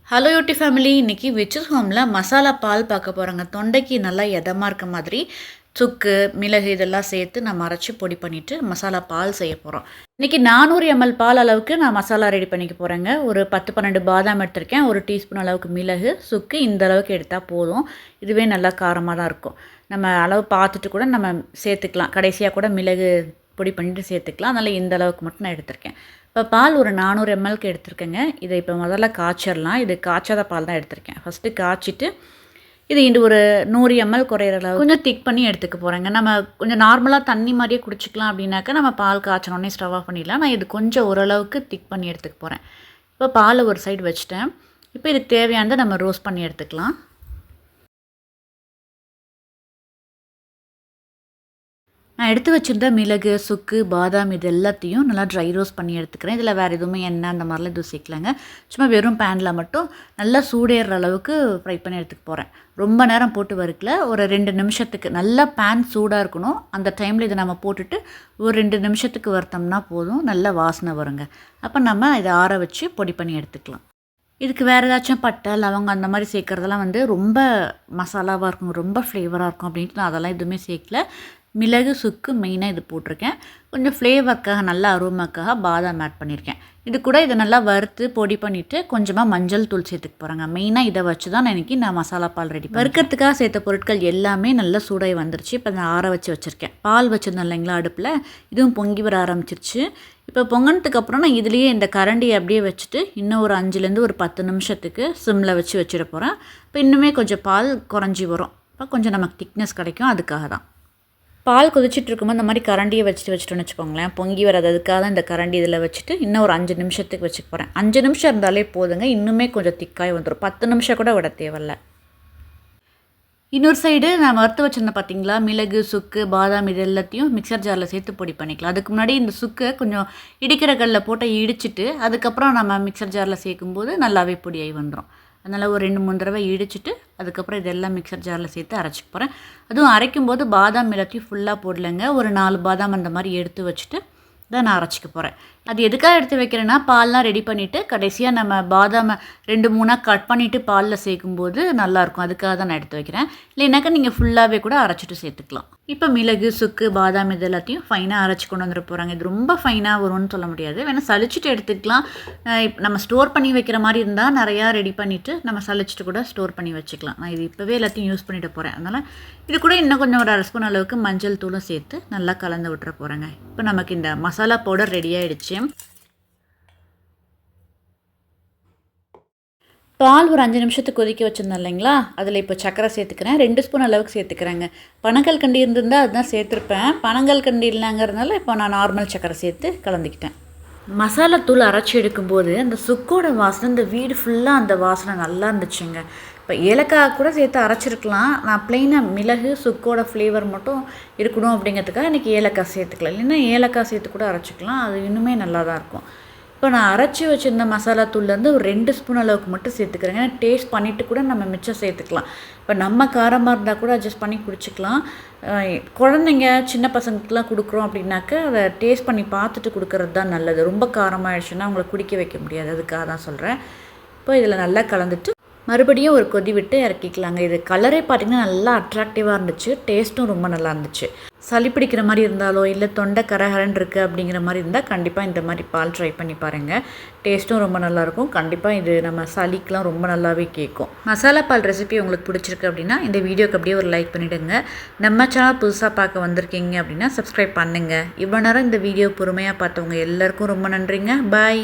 Hello யூட்டி family, இன்றைக்கி witches ஹோமில் மசாலா பால் பார்க்க போகிறோங்க. தொண்டைக்கு நல்லா எதமாக இருக்க மாதிரி சுக்கு, மிளகு இதெல்லாம் சேர்த்து நம்ம அரைச்சி பொடி பண்ணிவிட்டு மசாலா பால் செய்ய போகிறோம். இன்றைக்கி 400 ml பால் அளவுக்கு நான் மசாலா ரெடி பண்ணிக்க போகிறேங்க. ஒரு 10-12 பாதாம் எடுத்திருக்கேன். ஒரு டீஸ்பூன் அளவுக்கு மிளகு, சுக்கு இந்த அளவுக்கு எடுத்தால் போதும். இதுவே நல்லா காரமாக தான் இருக்கும். நம்ம அளவு பார்த்துட்டு கூட நம்ம சேர்த்துக்கலாம். கடைசியாக கூட மிளகு பொடி பண்ணிவிட்டு சேர்த்துக்கலாம். அதனால் இந்த அளவுக்கு மட்டும் நான் எடுத்திருக்கேன். இப்போ பால் ஒரு 400 mlக்கு எடுத்திருக்கேங்க. இதை இப்போ முதல்ல காய்ச்சிடலாம். இது காய்ச்சாத பால் தான் எடுத்திருக்கேன். ஃபஸ்ட்டு காய்ச்சிட்டு இது ஒரு 100 ml குறையிற அளவு கொஞ்சம் திக் பண்ணி எடுத்துக்க போகிறேங்க. நம்ம கொஞ்சம் நார்மலாக தண்ணி மாதிரியே குடிச்சிக்கலாம் அப்படின்னாக்கா நம்ம பால் காய்ச்சனோடனே ஸ்டவ் ஆஃப் பண்ணிடலாம். நான் இது கொஞ்சம் ஓரளவுக்கு திக் பண்ணி எடுத்துக்க போகிறேன். இப்போ பாலை ஒரு சைடு வச்சுட்டேன். இப்போ இதுக்கு தேவையானதை நம்ம ரோஸ்ட் பண்ணி எடுத்துக்கலாம். நான் எடுத்து வச்சுருந்த மிளகு, சுக்கு, பாதாம் இது எல்லாத்தையும் நல்லா ட்ரை ரோஸ்ட் பண்ணி எடுத்துக்கிறேன். இதில் வேறு எதுவுமே எண்ணெய் அந்த மாதிரிலாம் எதுவும் சேர்க்கலாங்க. சும்மா வெறும் பேனில் மட்டும் நல்லா சூடேறுற அளவுக்கு ஃப்ரை பண்ணி எடுத்துக்க போகிறேன். ரொம்ப நேரம் போட்டு வறுக்கல. ஒரு 2 நிமிஷத்துக்கு நல்லா பேன் சூடாக இருக்கணும். அந்த டைமில் இதை நம்ம போட்டுட்டு ஒரு 2 நிமிஷத்துக்கு வறுத்தோம்னா போதும். நல்ல வாசனை வருங்க. அப்போ நம்ம இதை ஆற வச்சு பொடி பண்ணி எடுத்துக்கலாம். இதுக்கு வேறு ஏதாச்சும் பட்டை, லவங்கம் அந்த மாதிரி சேர்க்குறதெல்லாம் ரொம்ப மசாலாவாக இருக்கும், ரொம்ப ஃப்ளேவராக இருக்கும் அப்படின்ட்டு நான் அதெல்லாம் எதுவுமே சேர்க்கல. மிளகு, சுக்கு மெயினாக இது போட்டிருக்கேன். கொஞ்சம் ஃப்ளேவருக்காக நல்லா அரோமாக்காக பாதாம் ஆட் பண்ணியிருக்கேன். இது கூட இதை நல்லா வறுத்து பொடி பண்ணிவிட்டு கொஞ்சமாக மஞ்சள் தூள் சேர்த்துக்க போகிறேங்க. மெயினாக இதை வச்சு தான் இன்றைக்கி நான் மசாலா பால் ரெடி வறுக்கிறதுக்காக சேர்த்த பொருட்கள் எல்லாமே நல்லா சூடாகி வந்துருச்சு. இப்போ நான் ஆற வச்சுருக்கேன். பால் வச்சுருந்தேன் இல்லைங்களா அடுப்பில், இதுவும் பொங்கி வர ஆரம்பிச்சிருச்சு. இப்போ பொங்கினதுக்கு அப்புறம் நான் இதுலேயே இந்த கரண்டியை அப்படியே வச்சுட்டு இன்னும் ஒரு 5லேருந்து ஒரு 10 நிமிஷத்துக்கு சிம்மில் வச்சு வச்சிட போகிறேன். இப்போ இன்னுமே கொஞ்சம் பால் குறைஞ்சி வரும். இப்போ கொஞ்சம் நமக்கு திக்னஸ் கிடைக்கும். அதுக்காக தான் பால் கொதிச்சுட்டு இருக்கும்போது இந்த மாதிரி கரண்டியை வச்சுட்டோன்னு வச்சுக்கோங்களேன், பொங்கி வராது. அதுக்காக தான் இந்த கரண்டி இதில் வச்சுட்டு இன்னும் ஒரு 5 நிமிஷத்துக்கு வச்சுக்க போகிறேன். 5 நிமிஷம் இருந்தாலே போதுங்க. இன்னுமே கொஞ்சம் திக்காய் வந்துடும். 10 நிமிஷம் கூட விட தேவையில்ல. இன்னொரு சைடு நான் வறுத்து வச்சுருந்தேன் பார்த்தீங்களா, மிளகு, சுக்கு, பாதாம் இது எல்லாத்தையும் மிக்சர் ஜாரில் சேர்த்து பொடி பண்ணிக்கலாம். அதுக்கு முன்னாடி இந்த சுக்கை கொஞ்சம் இடிக்கிற கல்லில் போட்டு இடிச்சிட்டு அதுக்கப்புறம் நம்ம மிக்சர் ஜாரில் சேர்க்கும்போது நல்லாவே பொடியாகி வந்துடும். அதனால் ஒரு 2-3 தடவை இடிச்சிட்டு அதுக்கப்புறம் இதெல்லாம் மிக்சர் ஜாரில் சேர்த்து அரைச்சிக்க போகிறேன். அதுவும் அரைக்கும்போது பாதாம் எல்லாத்தையும் ஃபுல்லாக போடலைங்க. ஒரு 4 பாதாம் அந்த மாதிரி எடுத்து வச்சுட்டு தான் நான் அரைச்சிக்க போகிறேன். அது எதுக்காக எடுத்து வைக்கிறேன்னா, பால்லாம் ரெடி பண்ணிவிட்டு கடைசியாக நம்ம பாதாமை 2-3 கட் பண்ணிவிட்டு பாலில் சேர்க்கும்போது நல்லாயிருக்கும். அதுக்காக தான் நான் எடுத்து வைக்கிறேன். இல்லைனாக்கா நீங்கள் ஃபுல்லாகவே கூட அரைச்சிட்டு சேர்த்துக்கலாம். இப்போ மிளகு, சுக்கு, பாதாம் இது எல்லாத்தையும் ஃபைனாக அரைச்சி கொண்டு வந்துட போகிறாங்க. இது ரொம்ப ஃபைனாக வரும்னு சொல்ல முடியாது. வேணால் சளிச்சிட்டு எடுத்துக்கலாம். நம்ம ஸ்டோர் பண்ணி வைக்கிற மாதிரி இருந்தால் நிறையா ரெடி பண்ணிவிட்டு நம்ம சளிச்சிட்டு கூட ஸ்டோர் பண்ணி வச்சுக்கலாம். நான் இது இப்போவே எல்லாத்தையும் யூஸ் பண்ணிட்டு போகிறேன். அதனால் இது கூட இன்னும் கொஞ்சம் ஒரு 1/2 ஸ்பூன் அளவுக்கு மஞ்சள் தூளும் சேர்த்து நல்லா கலந்து விட்டுற போகிறேங்க. இப்போ நமக்கு இந்த மசாலா பவுடர் ரெடி ஆகிடுச்சு. பால் ஒரு 5 நிமிஷத்துக்கு கொதிக்க வச்சுருந்தேன் இல்லைங்களா, அதில் இப்போ சக்கரை சேர்த்துக்கிறேன். 2 ஸ்பூன் அளவுக்கு சேர்த்துக்கிறேங்க. பனங்கல்கண்டு இருந்திருந்தால் அதுதான் சேர்த்துருப்பேன். பனங்கல்கண்டு இல்லைங்கிறதுனால இப்போ நான் நார்மல் சக்கரை சேர்த்து கலந்துக்கிட்டேன். மசாலா தூள் அரைச்சி எடுக்கும்போது அந்த சுக்கோட வாசனை, இந்த வீடு ஃபுல்லாக அந்த வாசனை நல்லா இருந்துச்சுங்க. இப்போ ஏலக்காய் கூட சேர்த்து அரைச்சிருக்கலாம். நான் ப்ளெயினாக மிளகு, சுக்கோட ஃப்ளேவர் மட்டும் இருக்கணும் அப்படிங்கிறதுக்காக இன்றைக்கி ஏலக்காய் சேர்த்துக்கலாம். இல்லைன்னா ஏலக்காய் சேர்த்து கூட அரைச்சிக்கலாம். அது இன்னுமே நல்லா தான் இருக்கும். இப்போ நான் அரைச்சி வச்சுருந்த மசாலா தூள்லேருந்து ஒரு 2 ஸ்பூன் அளவுக்கு மட்டும் சேர்த்துக்கிறேங்க. டேஸ்ட் பண்ணிவிட்டு கூட நம்ம மிச்சம் சேர்த்துக்கலாம். இப்போ நம்ம காரமாக இருந்தால் கூட அட்ஜஸ்ட் பண்ணி குடிச்சிக்கலாம். குழந்தைங்க சின்ன பசங்களுக்குலாம் கொடுக்குறோம் அப்படின்னாக்கா அதை டேஸ்ட் பண்ணி பார்த்துட்டு கொடுக்குறது தான் நல்லது. ரொம்ப காரமாகிடுச்சுன்னா அவங்கள குடிக்க வைக்க முடியாது. அதுக்காக தான் சொல்கிறேன். இப்போ இதில் நல்லா கலந்துட்டு மறுபடியும் ஒரு கொதி விட்டு இறக்கிக்கலாங்க. இது கலரே பார்த்திங்கன்னா நல்லா அட்ராக்டிவாக இருந்துச்சு. டேஸ்ட்டும் ரொம்ப நல்லா இருந்துச்சு. சளி பிடிக்கிற மாதிரி இருந்தாலோ இல்லை தொண்டை கரகரன் இருக்குது அப்படிங்கிற மாதிரி இருந்தால் கண்டிப்பாக இந்த மாதிரி பால் ட்ரை பண்ணி பாருங்கள். டேஸ்ட்டும் ரொம்ப நல்லாயிருக்கும். கண்டிப்பாக இது நம்ம சளிக்கெலாம் ரொம்ப நல்லாவே கேட்கும். மசாலா பால் ரெசிபி உங்களுக்கு பிடிச்சிருக்கு அப்படின்னா இந்த வீடியோக்கு அப்படியே ஒரு லைக் பண்ணிவிடுங்க. நம்ம சேனல் புதுசாக பார்க்க வந்திருக்கீங்க அப்படின்னா சப்ஸ்கிரைப் பண்ணுங்கள். இவ்வளோ நேரம் இந்த வீடியோ பொறுமையாக பார்த்தவங்க எல்லாருக்கும் ரொம்ப நன்றிங்க. பாய்.